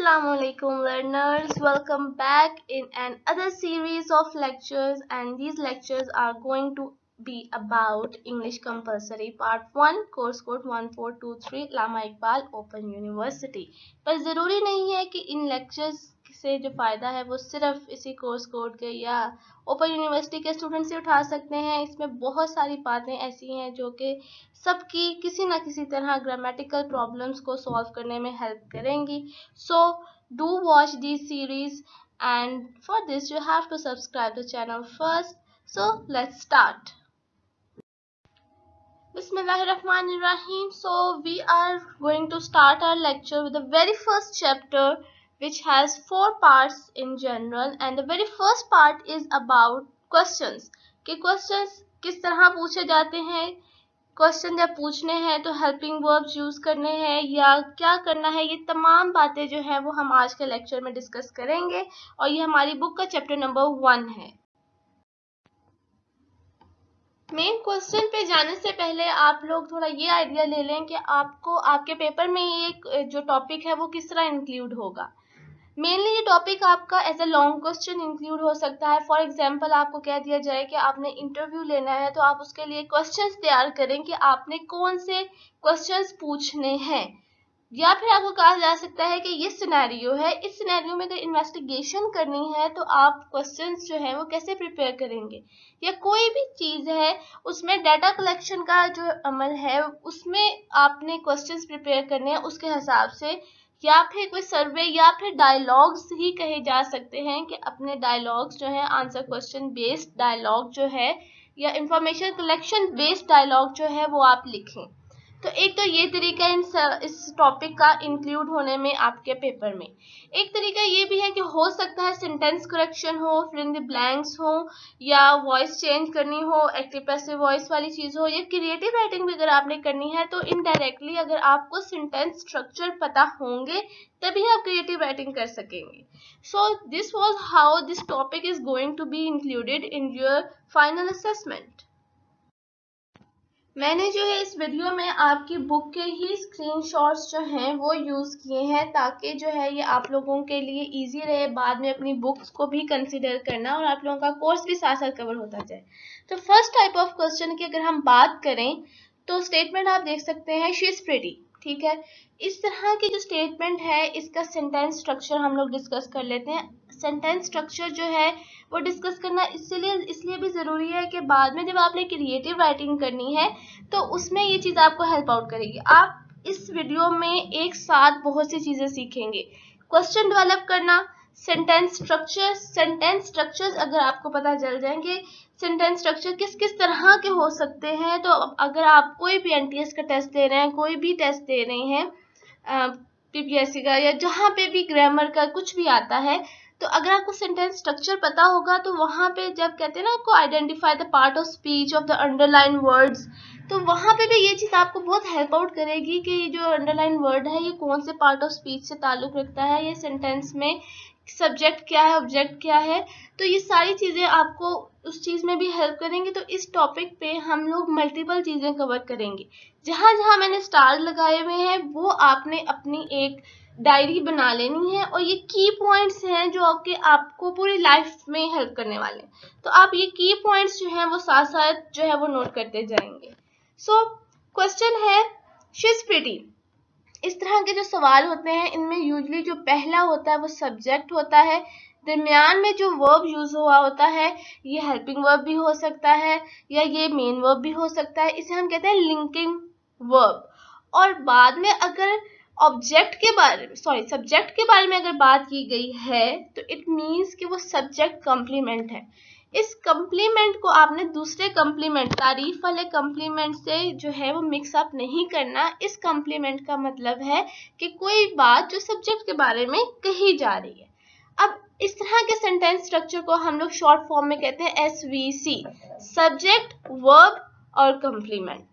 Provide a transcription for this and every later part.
Assalamualaikum learners, welcome back in another series of lectures, and these lectures are going to be about English Compulsory Part 1 Course Code 1423 Allama Iqbal open university. पर ज़रूरी नहीं है कि इन lectures से जो फ़ायदा है वो सिर्फ इसी कोर्स कोड के या ओपन यूनिवर्सिटी के स्टूडेंट से उठा सकते हैं। इसमें बहुत सारी बातें ऐसी हैं जो कि सबकी किसी न किसी तरह ग्रामेटिकल प्रॉब्लम्स को सॉल्व करने में हेल्प करेंगी। So do watch these series, and for this you have to subscribe the channel first. So let's start. Bismillahirrahmanirrahim. So we are going to start our lecture with the very first chapter, which has 4 parts in general, and the very first part is about questions. कि questions किस तरह पूछे जाते हैं, question जब पूछने हैं तो हेल्पिंग वर्ब्स यूज करने हैं या क्या करना है, ये तमाम बातें जो है वो हम आज के लेक्चर में डिस्कस करेंगे। और ये हमारी बुक का चैप्टर नंबर 1 है। मेन क्वेश्चन पे जाने से पहले आप लोग थोड़ा ये आइडिया ले लें कि आपको आपके पेपर में ये जो टॉपिक है वो किस तरह इंक्लूड होगा। मेनली ये टॉपिक आपका as a long question include हो सकता है। फॉर एग्जांपल आपको कह दिया जाए कि आपने इंटरव्यू लेना है तो आप उसके लिए क्वेश्चंस तैयार करें कि आपने कौन से क्वेश्चंस पूछने हैं, या फिर आपको कहा जा सकता है कि ये सिनेरियो है, इस सिनेरियो में अगर इन्वेस्टिगेशन करनी है तो आप क्वेश्चंस जो है वो कैसे प्रिपेयर करेंगे, या कोई भी चीज़ है उसमें डाटा कलेक्शन का जो अमल है उसमें आपने क्वेश्चंस प्रिपेयर करने हैं उसके हिसाब से, या फिर कोई सर्वे या फिर डायलॉग्स ही कहे जा सकते हैं कि अपने डायलॉग्स जो है आंसर क्वेश्चन बेस्ड डायलॉग जो है या इंफॉर्मेशन कलेक्शन बेस्ड डायलॉग जो है वो आप लिखें। तो एक तो ये तरीका इस टॉपिक का इंक्लूड होने में आपके पेपर में। एक तरीका ये भी है कि हो सकता है सेंटेंस करेक्शन हो, फिल इन द ब्लैंक्स हो, या वॉइस चेंज करनी हो, एक्टिव पैसिव वॉइस वाली चीज़ हो, या क्रिएटिव राइटिंग भी अगर आपने करनी है तो इनडायरेक्टली अगर आपको सेंटेंस स्ट्रक्चर पता होंगे तभी आप क्रिएटिव राइटिंग कर सकेंगे। So this was how this topic is going to be included in your final assessment. मैंने जो है इस वीडियो में आपकी बुक के ही स्क्रीनशॉट्स जो हैं वो यूज़ किए हैं ताकि जो है ये आप लोगों के लिए इजी रहे बाद में अपनी बुक्स को भी कंसिडर करना और आप लोगों का कोर्स भी साथ साथ कवर होता जाए। तो फर्स्ट टाइप ऑफ क्वेश्चन की अगर हम बात करें तो स्टेटमेंट आप देख सकते हैं शी इज़ प्रिटी, ठीक है। इस तरह की जो स्टेटमेंट है इसका सेंटेंस स्ट्रक्चर हम लोग डिस्कस कर लेते हैं। सेंटेंस स्ट्रक्चर जो है वो डिस्कस करना इसलिए भी ज़रूरी है कि बाद में जब आपने क्रिएटिव राइटिंग करनी है तो उसमें ये चीज़ आपको हेल्प आउट करेगी। आप इस वीडियो में एक साथ बहुत सी चीज़ें सीखेंगे। क्वेश्चन डेवलप करना, सेंटेंस स्ट्रक्चर्स अगर आपको पता चल जाएंगे सेंटेंस स्ट्रक्चर किस किस तरह के हो सकते हैं, तो अगर आप कोई भी एनटीएस का टेस्ट दे रहे हैं, कोई भी टेस्ट दे रहे हैं पीपीएससी का या जहाँ पे भी ग्रामर का कुछ भी आता है, तो अगर आपको सेंटेंस स्ट्रक्चर पता होगा तो वहाँ पे जब कहते हैं ना आपको identify the part of speech of the underline words, तो वहाँ पे भी ये चीज़ आपको बहुत हेल्प आउट करेगी कि ये जो अंडरलाइन वर्ड है ये कौन से पार्ट ऑफ स्पीच से ताल्लुक़ रखता है, ये सेंटेंस में सब्जेक्ट क्या है, ऑब्जेक्ट क्या है। तो ये सारी चीज़ें आपको उस चीज़ में भी हेल्प करेंगी। तो इस टॉपिक पे हम लोग मल्टीपल चीज़ें कवर करेंगे। जहाँ जहाँ मैंने स्टार लगाए हुए हैं वो आपने अपनी एक डायरी बना लेनी है और ये की पॉइंट्स हैं जो आपको पूरी लाइफ में हेल्प करने वाले हैं। तो आप ये की पॉइंट्स जो हैं वो साथ साथ जो है वो नोट करते जाएंगे। सो क्वेश्चन है शी इज़ प्रिटी। इस तरह के जो सवाल होते हैं इनमें यूजली जो पहला होता है वो सब्जेक्ट होता है, दरमियान में जो वर्ब यूज हुआ होता है ये हेल्पिंग वर्ब भी हो सकता है या ये मेन वर्ब भी हो सकता है, इसे हम कहते हैं लिंकिंग वर्ब। और बाद में अगर सब्जेक्ट के बारे में अगर बात की गई है तो इट मीन्स कि वो सब्जेक्ट कम्प्लीमेंट है। इस कम्प्लीमेंट को आपने दूसरे कम्प्लीमेंट, तारीफ वाले कम्प्लीमेंट से जो है वो मिक्सअप नहीं करना। इस कम्प्लीमेंट का मतलब है कि कोई बात जो सब्जेक्ट के बारे में कही जा रही है। अब इस तरह के सेंटेंस स्ट्रक्चर को हम लोग शॉर्ट फॉर्म में कहते हैं SVC, सब्जेक्ट, वर्ब और कम्प्लीमेंट।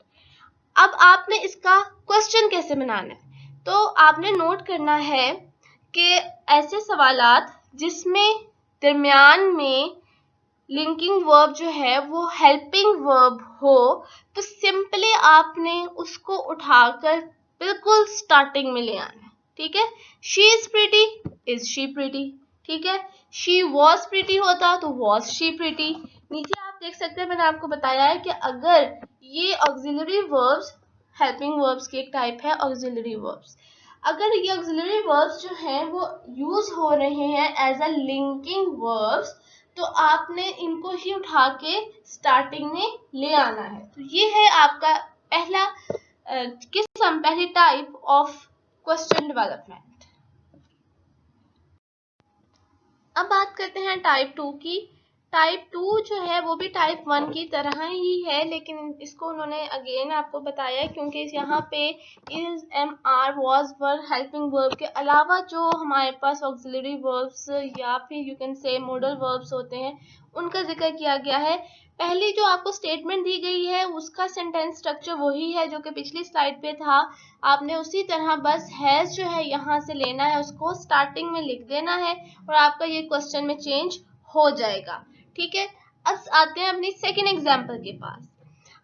अब आपने इसका क्वेश्चन कैसे बनाना है, तो आपने नोट करना है कि ऐसे सवालात जिसमें दरमियान में लिंकिंग वर्ब जो है वो हेल्पिंग वर्ब हो, तो सिंपली आपने उसको उठाकर बिल्कुल स्टार्टिंग में ले आना है। ठीक है। She is pretty, is she pretty, ठीक है। शी वॉज प्रिटी होता तो वॉज शी प्रिटी। नीचे आप देख सकते हैं मैंने आपको बताया है कि अगर ये ऑक्सिलरी वर्ब्स, हेल्पिंग वर्ब्स की एक टाइप है ऑक्सिलरी वर्ब्स, अगर ये ऑक्सिलरी वर्ब्स जो हैं वो यूज हो रहे हैं एज अ लिंकिंग वर्ब्स, तो आपने इनको ही उठा के स्टार्टिंग में ले आना है। तो ये है आपका पहला किस्म, पहली टाइप ऑफ क्वेश्चन डेवलपमेंट। अब बात करते हैं टाइप 2 की। टाइप 2 जो है वो भी टाइप 1 की तरह ही है, लेकिन इसको उन्होंने अगेन आपको बताया क्योंकि यहाँ पे is, am, are, was, were, helping verb के अलावा जो हमारे पास ऑक्सिलरी वर्ब्स या फिर you can say modal verbs होते हैं उनका जिक्र किया गया है। पहली जो आपको स्टेटमेंट दी गई है उसका सेंटेंस स्ट्रक्चर वही है जो कि पिछली स्लाइड पे था। आपने उसी तरह बस हैज जो है यहाँ से लेना है, उसको स्टार्टिंग में लिख देना है और आपका ये क्वेश्चन में चेंज हो जाएगा, ठीक है। अब आते हैं अपनी सेकेंड एग्जाम्पल के पास।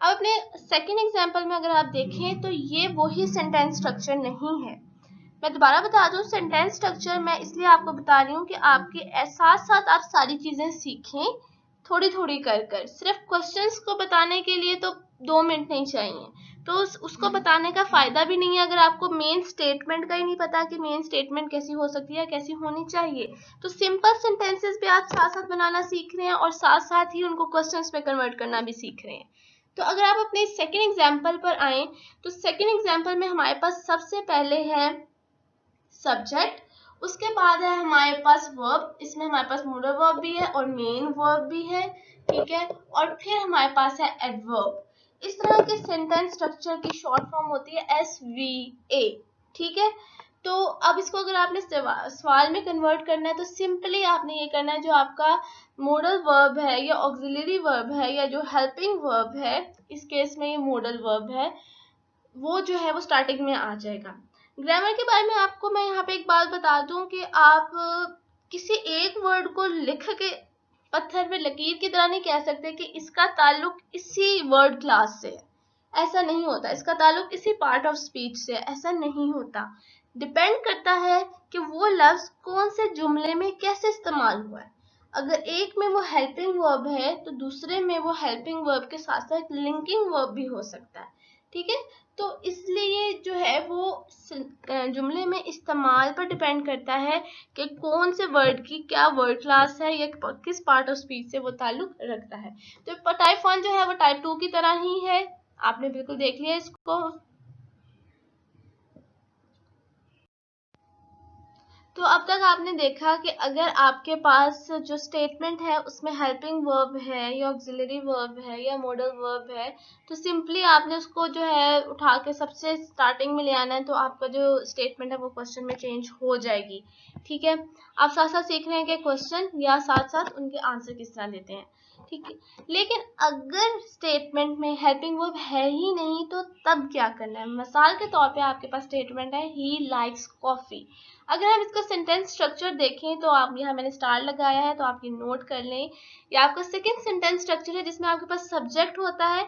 अब अपने सेकेंड एग्जाम्पल में अगर आप देखें तो ये वही सेंटेंस स्ट्रक्चर नहीं है। मैं दोबारा बता दूं, सेंटेंस स्ट्रक्चर मैं इसलिए आपको बता रही हूँ कि आपके साथ साथ आप सारी चीजें सीखें थोड़ी थोड़ी कर कर। सिर्फ क्वेश्चंस को बताने के लिए तो 2 मिनट नहीं चाहिए, तो उसको बताने का फायदा भी नहीं है अगर आपको मेन स्टेटमेंट का ही नहीं पता कि मेन स्टेटमेंट कैसी हो सकती है, कैसी होनी चाहिए। तो सिंपल सेंटेंसेस भी आप साथ साथ बनाना सीख रहे हैं और साथ साथ ही उनको क्वेश्चंस में कन्वर्ट करना भी सीख रहे हैं। तो अगर आप अपने सेकेंड एग्जाम्पल पर आए तो सेकेंड एग्जाम्पल में हमारे पास सबसे पहले है सब्जेक्ट, उसके बाद है हमारे पास वर्ब, इसमें हमारे पास मॉडल वर्ब भी है और मेन वर्ब भी है, ठीक है। और फिर हमारे पास है एडवर्ब। इस तरह के सेंटेंस स्ट्रक्चर की शॉर्ट फॉर्म होती है SVA, ठीक है। तो अब इसको अगर आपने सवाल में कन्वर्ट करना है तो सिंपली आपने ये करना है, जो आपका मॉडल वर्ब है या ऑक्सिलरी वर्ब है या जो हेल्पिंग वर्ब है, इस केस में ये मॉडल वर्ब है, वो जो है वो स्टार्टिंग में आ जाएगा। ग्रामर के बारे में आपको मैं यहाँ पे एक बात बता दूं कि आप किसी एक वर्ड को लिख के पत्थर पे लकीर की तरह नहीं कह सकते कि इसका ताल्लुक इसी वर्ड क्लास से है, ऐसा नहीं होता। इसका ताल्लुक इसी पार्ट ऑफ स्पीच से है, ऐसा नहीं होता। डिपेंड करता है कि वो लफ्ज कौन से जुमले में कैसे इस्तेमाल हुआ है। अगर एक में वो हेल्पिंग वर्ब है तो दूसरे में वो हेल्पिंग वर्ब के साथ साथ लिंकिंग वर्ब भी हो सकता है, ठीक है। तो इसलिए जो है वो जुमले में इस्तेमाल पर डिपेंड करता है कि कौन से वर्ड की क्या वर्ड क्लास है या किस पार्ट ऑफ स्पीच से वो ताल्लुक रखता है। तो टाइप 1 जो है वो टाइप 2 की तरह ही है, आपने बिल्कुल देख लिया इसको। तो अब तक आपने देखा कि अगर आपके पास जो स्टेटमेंट है उसमें हेल्पिंग वर्ब है या ऑक्सिलरी वर्ब है या मॉडल वर्ब है, तो सिंपली आपने उसको जो है उठा के सबसे स्टार्टिंग में ले आना है, तो आपका जो स्टेटमेंट है वो क्वेश्चन में चेंज हो जाएगी, ठीक है। आप साथ साथ सीख रहे हैं कि क्वेश्चन या साथ साथ उनके आंसर किस तरह देते हैं, ठीक है। लेकिन अगर स्टेटमेंट में हेल्पिंग वर्ब है ही नहीं तो तब क्या करना है। मिसाल के तौर पे आपके पास स्टेटमेंट है ही लाइक्स कॉफी। अगर हम इसका सेंटेंस स्ट्रक्चर देखें तो आप यहाँ मैंने स्टार लगाया है तो आप ये नोट कर लें। ये आपका सेकंड सेंटेंस स्ट्रक्चर है जिसमें आपके पास सब्जेक्ट होता है,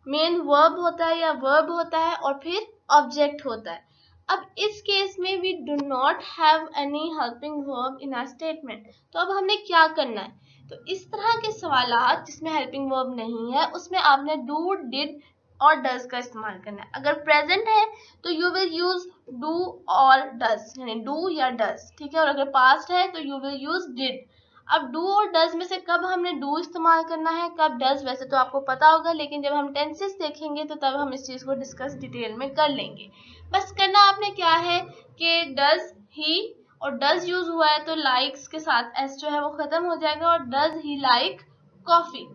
मेन वर्ब होता है या वर्ब होता है और फिर ऑब्जेक्ट होता है। अब इस केस में we do not have any helping verb in our statement. तो अब हमने क्या करना है, तो इस तरह के सवालात जिसमें हेल्पिंग वर्ब नहीं है उसमें आपने डू, डिड और डज का इस्तेमाल करना है। अगर प्रेजेंट है तो यू विल यूज डू और डज, यानी डू या डज, ठीक है। और अगर पास्ट है तो यू विल यूज डिड। अब डू और डज में से कब हमने डू इस्तेमाल करना है, कब डज, वैसे तो आपको पता होगा, लेकिन जब हम टेंसेस देखेंगे तो तब हम इस चीज को डिस्कस डिटेल में कर लेंगे। बस करना आपने क्या है कि डज ही, और डज यूज हुआ है तो लाइक्स के साथ एस जो है वो खत्म हो जाएगा और does he like coffee.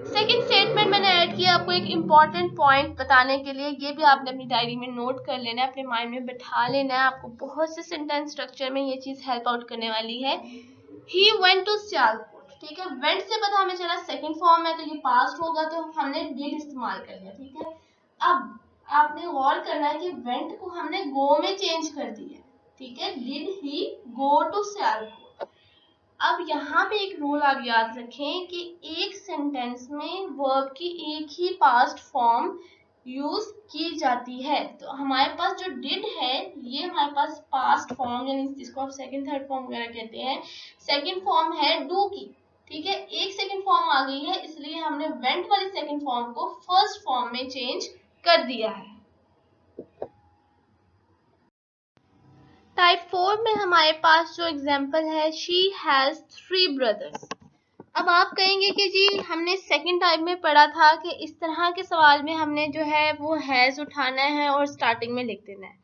Second statement मैंने ऐड किया आपको एक इम्पॉर्टेंट पॉइंट बताने के लिए, ये भी आपने अपनी डायरी में नोट कर लेना है, अपने माइंड में बैठा लेना है। आपको बहुत से सेंटेंस स्ट्रक्चर में ये चीज हेल्प आउट करने वाली है। ही वेंट टू सियालकोट, ठीक है। वेंट से पता हमें चला सेकंड फॉर्म है तो ये पास्ट होगा, तो हमने डिड इस्तेमाल कर लिया, ठीक है। अब आपने गौर करना है कि वेंट को हमने गो में चेंज कर दिया, ठीक है। Did he go to Sialkot. अब यहाँ पे एक रूल आप याद रखें कि एक सेंटेंस में वर्ब की एक ही पास्ट फॉर्म यूज की जाती है। तो हमारे पास जो डिड है ये हमारे पास पास्ट फॉर्म यानी जिसको आप सेकंड थर्ड फॉर्म वगैरह कहते हैं, सेकंड फॉर्म है डू की। ठीक है, एक सेकंड फॉर्म आ गई है, इसलिए हमने वेंट वाली सेकंड फॉर्म को फर्स्ट फॉर्म में चेंज कर दिया है। टाइप 4 में हमारे पास जो एग्जाम्पल है, शी हैज 3 ब्रदर्स। अब आप कहेंगे कि जी हमने सेकंड टाइप में पढ़ा था कि इस तरह के सवाल में हमने जो है वो हैज उठाना है और स्टार्टिंग में लिख देना है,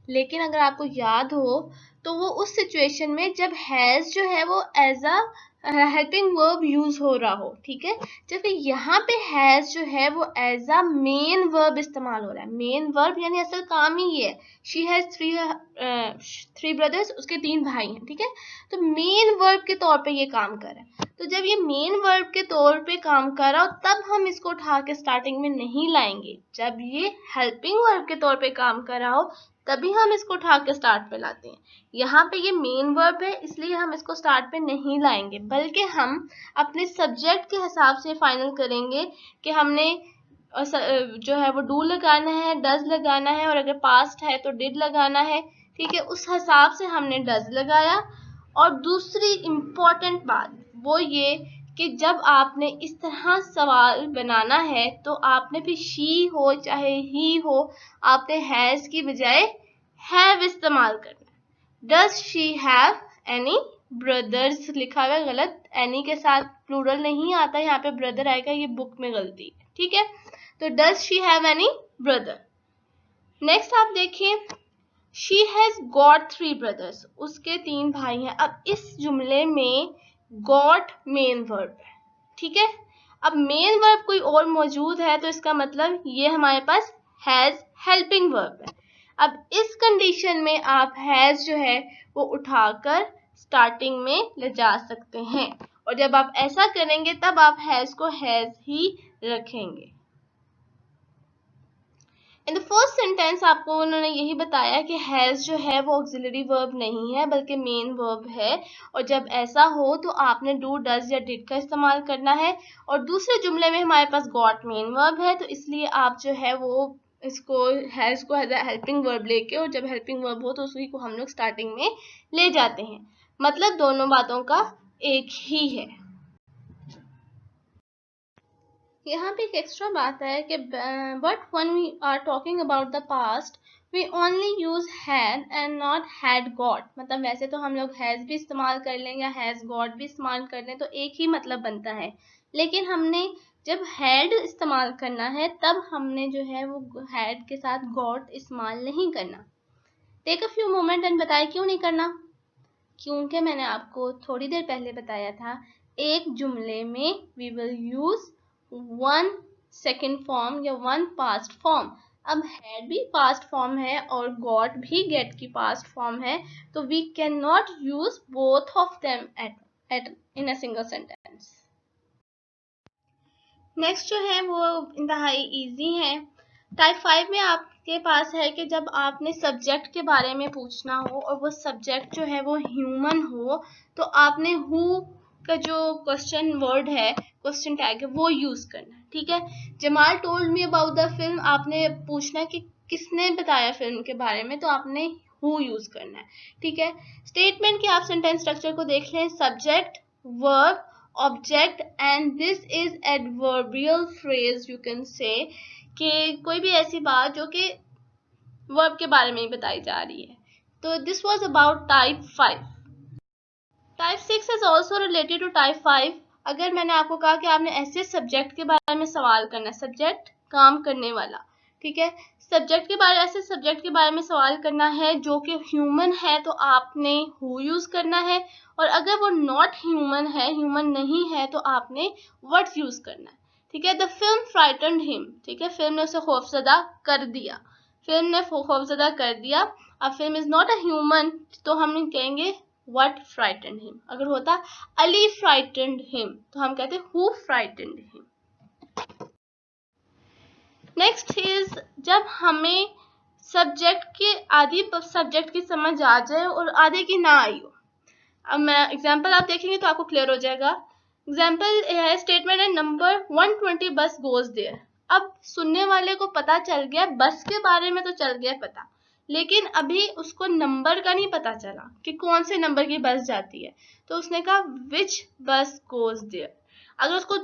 लेकिन अगर आपको याद हो तो वो उस सिचुएशन में जब हैज जो है वो as a helping verb use हो रहा हो। ठीक है, जबकि यहाँ पे हैज जो है वो एज अ मेन वर्ब इस्तेमाल हो रहा है। मेन वर्ब यानी असल काम ही ये है, शी हैज थ्री ब्रदर्स, उसके 3 भाई हैं। ठीक है, तो मेन वर्ब के तौर पे ये काम कर रहा है। तो जब ये मेन वर्ब के तौर पे काम कर रहा हो तब हम इसको उठा के स्टार्टिंग में नहीं लाएंगे। जब ये हेल्पिंग वर्ब के तौर पे काम कर रहा हो तभी हम इसको उठा के स्टार्ट पे लाते हैं। यहाँ पे ये मेन वर्ब है इसलिए हम इसको स्टार्ट पे नहीं लाएंगे, बल्कि हम अपने सब्जेक्ट के हिसाब से फाइनल करेंगे कि हमने जो है वो डू लगाना है, डज लगाना है, और अगर पास्ट है तो डिड लगाना है। ठीक है, उस हिसाब से हमने डज लगाया। और दूसरी इम्पोर्टेंट बात वो ये कि जब आपने इस तरह सवाल बनाना है तो आपने फिर शी हो चाहे ही हो, आपने हैज की बजाय हैव इस्तेमाल करना है। Does she have any brothers लिखा हुआ है गलत, एनी के साथ प्लूरल नहीं आता, यहाँ पे ब्रदर आएगा, ये बुक में गलती है। ठीक है, तो does she have any brother. Next आप देखिए, शी हैज गॉट 3 ब्रदर्स, उसके 3 भाई हैं। अब इस जुमले में गॉट मेन वर्ब है। ठीक है, अब मेन वर्ब कोई और मौजूद है तो इसका मतलब ये हमारे पास हैज हेल्पिंग वर्ब है। अब इस कंडीशन में आप हैज जो है वो उठाकर स्टार्टिंग में ले जा सकते हैं, और जब आप ऐसा करेंगे तब आप हैज को हैज ही रखेंगे। इन द फर्स्ट सेंटेंस आपको उन्होंने यही बताया कि हैज जो है वो ऑक्सिलरी वर्ब नहीं है बल्कि मेन वर्ब है, और जब ऐसा हो तो आपने डू डज या डिड का इस्तेमाल करना है। और दूसरे जुमले में हमारे पास गॉट मेन वर्ब है, तो इसलिए आप जो है वो इसको हैज को हेल्पिंग वर्ब लेके, और जब हेल्पिंग वर्ब हो तो उसी को हम लोग स्टार्टिंग में ले जाते हैं। मतलब दोनों बातों का एक ही है। यहाँ पे एक एक्स्ट्रा बात है कि but when we are talking about the past we only use had and not had got. मतलब वैसे तो हम लोग हैज भी इस्तेमाल कर लें या हैज गॉट भी इस्तेमाल कर लें तो एक ही मतलब बनता है, लेकिन हमने जब हैड इस्तेमाल करना है तब हमने जो है वो हैड के साथ गॉट इस्तेमाल नहीं करना। Take a few moment and बताए क्यों नहीं करना। क्योंकि मैंने आपको थोड़ी देर पहले बताया था, एक जुमले में we will use one second form या वन पास्ट फॉर्म। अब हैड भी पास्ट फॉर्म है और गॉट भी गेट की पास्ट फॉर्म है, तो we can not use both of them at in a single sentence. Next जो है वो इंतहाई इजी है। टाइप 5 में आपके पास है कि जब आपने सब्जेक्ट के बारे में पूछना हो और वो सब्जेक्ट जो है वो ह्यूमन हो तो आपने हु का जो क्वेश्चन वर्ड है, क्वेश्चन टैग है, वो यूज करना है। ठीक है, Jamal told me about the film, आपने पूछना है कि किसने बताया फिल्म के बारे में, तो आपने हु यूज करना है। ठीक है, स्टेटमेंट के आप सेंटेंस स्ट्रक्चर को देख लें, subject, verb, object and this is adverbial phrase. You can से कि कोई भी ऐसी बात जो कि वर्ब के बारे में ही बताई जा रही है। तो this was about type 5। Type 6 is also related to type 5। अगर मैंने आपको कहा कि आपने ऐसे सब्जेक्ट के बारे में सवाल करना है, सब्जेक्ट काम करने वाला, ठीक है, सब्जेक्ट के बारे ऐसे सब्जेक्ट के बारे में सवाल करना है जो कि ह्यूमन है तो आपने हु यूज करना है, और अगर वो नॉट ह्यूमन है, ह्यूमन नहीं है, तो आपने व्हाट यूज करना है। ठीक है, द फिल्म फ्राइटन्ड हिम, ठीक है, फिल्म ने उसे खौफजदा कर दिया, फिल्म ने खौफजदा कर दिया। अब film is not a human तो हम कहेंगे what frightened him। अगर होता Ali frightened him तो हम कहते who frightened him। Next is जब हमें सब्जेक्ट के आधी सब्जेक्ट की समझ आ जाए और आधे की ना आई हो। अब मैं एग्जांपल आप देखेंगे तो आपको क्लियर हो जाएगा। एग्जांपल है, स्टेटमेंट है नंबर 120 बस गोज देयर। अब सुनने वाले को पता चल गया, बस के बारे में तो चल गया पता, लेकिन अभी उसको नंबर का नहीं पता चला कि कौन से नंबर की बस जाती है। तो उसने कहा विच बस गोज देयर। अगर उसको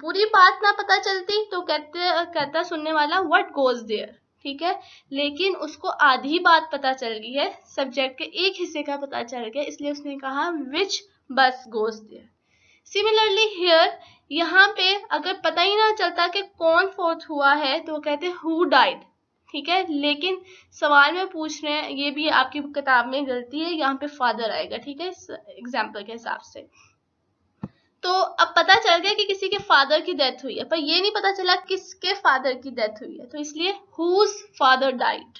पूरी बात ना पता चलती तो कहता सुनने वाला व्हाट गोज देयर, ठीक है, लेकिन उसको आधी बात पता चल गई है, सब्जेक्ट के एक हिस्से का पता चल गया, इसलिए उसने कहा विच बस गोज देयर। सिमिलरली हियर, यहाँ पे अगर पता ही ना चलता कि कौन फोर्थ हुआ है तो वो कहते हैं हु डाइड, ठीक है, लेकिन सवाल में पूछ रहे हैं, ये भी आपकी किताब में गलती है, यहाँ पे फादर आएगा, ठीक है, इस एग्जाम्पल के हिसाब से। तो अब पता चल गया कि किसी के फादर की डेथ हुई है, पर ये नहीं पता चला किसके फादर की डेथ हुई है, तो इसलिए हुज फादर डाइड,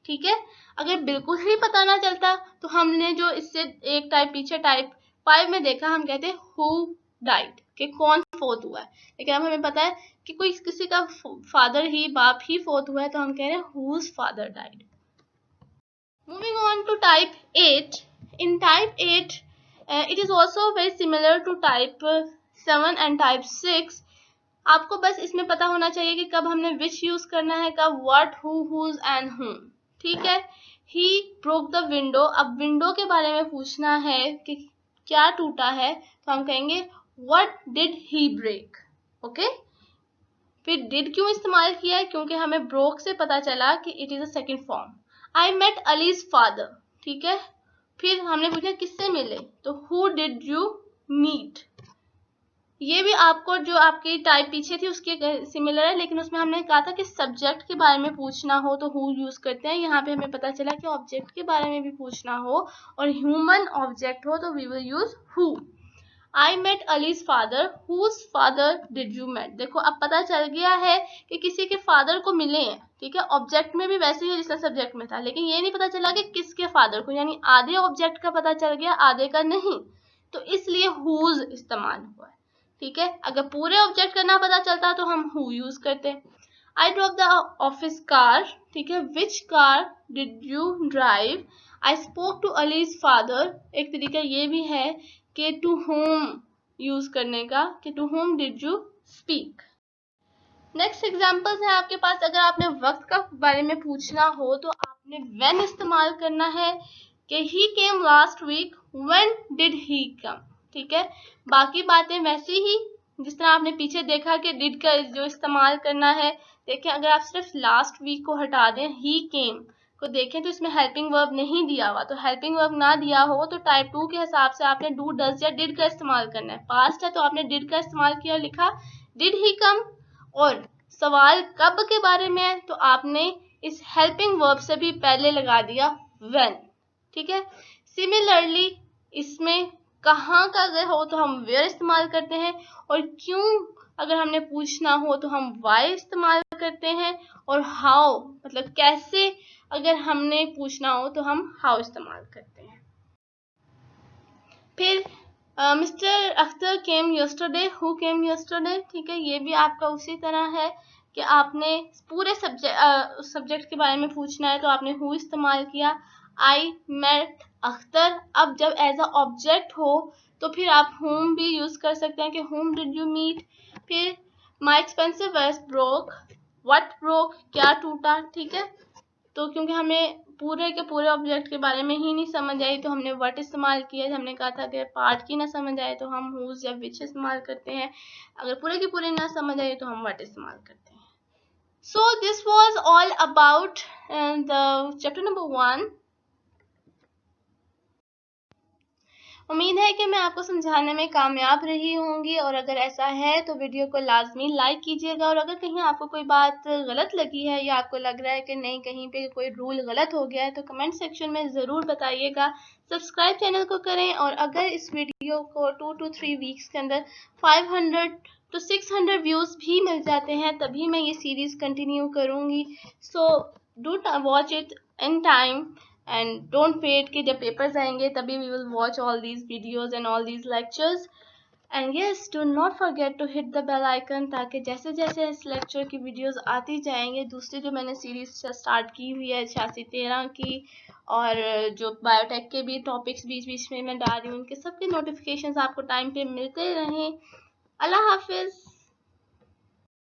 ठीक है। अगर बिल्कुल ही पता ना चलता तो हमने जो इससे एक टाइप पीछे टाइप 5 में देखा, हम कहते हैं हु डाइड, कि कौन फोर्थ हुआ है, लेकिन अब हमें पता है कि कोई किसी का फादर ही, बाप ही फोर्थ हुआ है, तो हम कह रहे हैं whose father died. Moving on to type 8। In type 8 it is also very similar to type 7 and type 6। आपको बस इसमें पता होना चाहिए कि कब हमने which यूज करना है, कब what, who, whose and whom, ठीक है। he broke the window, अब विंडो के बारे में पूछना है कि क्या टूटा है, तो हम कहेंगे what did he break, okay. फिर did क्यों इस्तेमाल किया है, क्योंकि हमें broke से पता चला कि it is a second form। I met Ali's father, ठीक है। फिर हमने पूछा किससे मिले, तो हु डिड यू मीट। ये भी आपको जो आपकी टाइप पीछे थी उसके सिमिलर है, लेकिन उसमें हमने कहा था कि सब्जेक्ट के बारे में पूछना हो तो हु यूज करते हैं। यहाँ पे हमें पता चला कि ऑब्जेक्ट के बारे में भी पूछना हो और ह्यूमन ऑब्जेक्ट हो तो we will use who. I met Ali's father, whose father did you met. देखो अब पता चल गया है कि किसी के फादर को मिले हैं, ठीक है। ऑब्जेक्ट में भी वैसे ही जिसका सब्जेक्ट में था, लेकिन ये नहीं पता चला कि किसके फादर को, यानी आधे ऑब्जेक्ट का पता चल गया, आधे का नहीं, तो इसलिए हुज इस्तेमाल हुआ है, ठीक है। अगर पूरे ऑब्जेक्ट का ना पता चलता तो हम हु यूज करते। I drop the office car, ठीक है। Which car did you drive. I spoke to Ali's father, एक तरीका ये भी है कि टू होम यूज करने का, कि to whom did you speak. Next examples है आपके पास। अगर आपने वक्त का बारे में पूछना हो तो आपने व्हेन इस्तेमाल करना है, कि he came last week, when did he come, ठीक है। बाकी बातें वैसी ही जिस तरह आपने पीछे देखा कि डिड का जो इस्तेमाल करना है। देखिए अगर आप सिर्फ लास्ट वीक को हटा दें, ही केम को देखें तो इसमें हेल्पिंग वर्ब नहीं दिया हुआ, तो हेल्पिंग वर्ब ना दिया हो तो टाइप 2 के हिसाब से आपने डू, डज या डिड का इस्तेमाल करना है। पास्ट है तो आपने डिड का इस्तेमाल किया, लिखा डिड ही कम, और सवाल कब के बारे में है तो आपने इस हेल्पिंग वर्ब से भी पहले लगा दिया व्हेन, ठीक है। सिमिलरली इसमें कहाँ का अगर हो तो हम वेयर इस्तेमाल करते हैं, और क्यों अगर हमने पूछना हो तो हम वाई इस्तेमाल करते हैं, और हाउ मतलब कैसे अगर हमने पूछना हो तो हम हाउ इस्तेमाल करते हैं। फिर mister Akhtar came yesterday, who came yesterday, ठीक है। ये भी आपका उसी तरह है कि आपने पूरे सब्जेक्ट के बारे में पूछना है तो आपने हु इस्तेमाल किया। आई मेट अख्तर, अब जब एज अ ऑब्जेक्ट हो तो फिर आप हुम भी यूज कर सकते हैं कि हुम डिड यू मीट। फिर my expensive vase broke, what broke क्या टूटा, ठीक है। तो क्योंकि हमें पूरे के पूरे ऑब्जेक्ट के बारे में ही नहीं समझ आई तो हमने व्हाट इस्तेमाल किया। हमने कहा था कि पार्ट की ना समझ आए तो हम हुज या विच इस्तेमाल करते हैं, अगर पूरे की पूरी ना समझ आए तो हम व्हाट इस्तेमाल करते हैं। So this was all about the chapter number 1। उम्मीद है कि मैं आपको समझाने में कामयाब रही होंगी, और अगर ऐसा है तो वीडियो को लाजमी लाइक कीजिएगा, और अगर कहीं आपको कोई बात गलत लगी है या आपको लग रहा है कि नहीं कहीं पे कोई रूल गलत हो गया है तो कमेंट सेक्शन में ज़रूर बताइएगा। सब्सक्राइब चैनल को करें, और अगर इस वीडियो को 2 to 3 वीक्स के अंदर 500 to 600 व्यूज़ भी मिल जाते हैं तभी मैं ये सीरीज़ कंटिन्यू करूँगी। So do watch it in time and don't wait कि जब पेपर्स आएंगे तभी we will watch all these videos and all these lectures, and yes do not forget to hit the bell icon ताकि जैसे जैसे इस lecture की videos आती जाएंगे, दूसरी जो मैंने सीरीज स्टार्ट की हुई है 8613 की, और जो बायोटेक के भी टॉपिक्स बीच बीच में मैं डाल रही हूँ, उनके सबके नोटिफिकेशंस आपको टाइम पे मिलते रहें। अल्लाह हाफिज।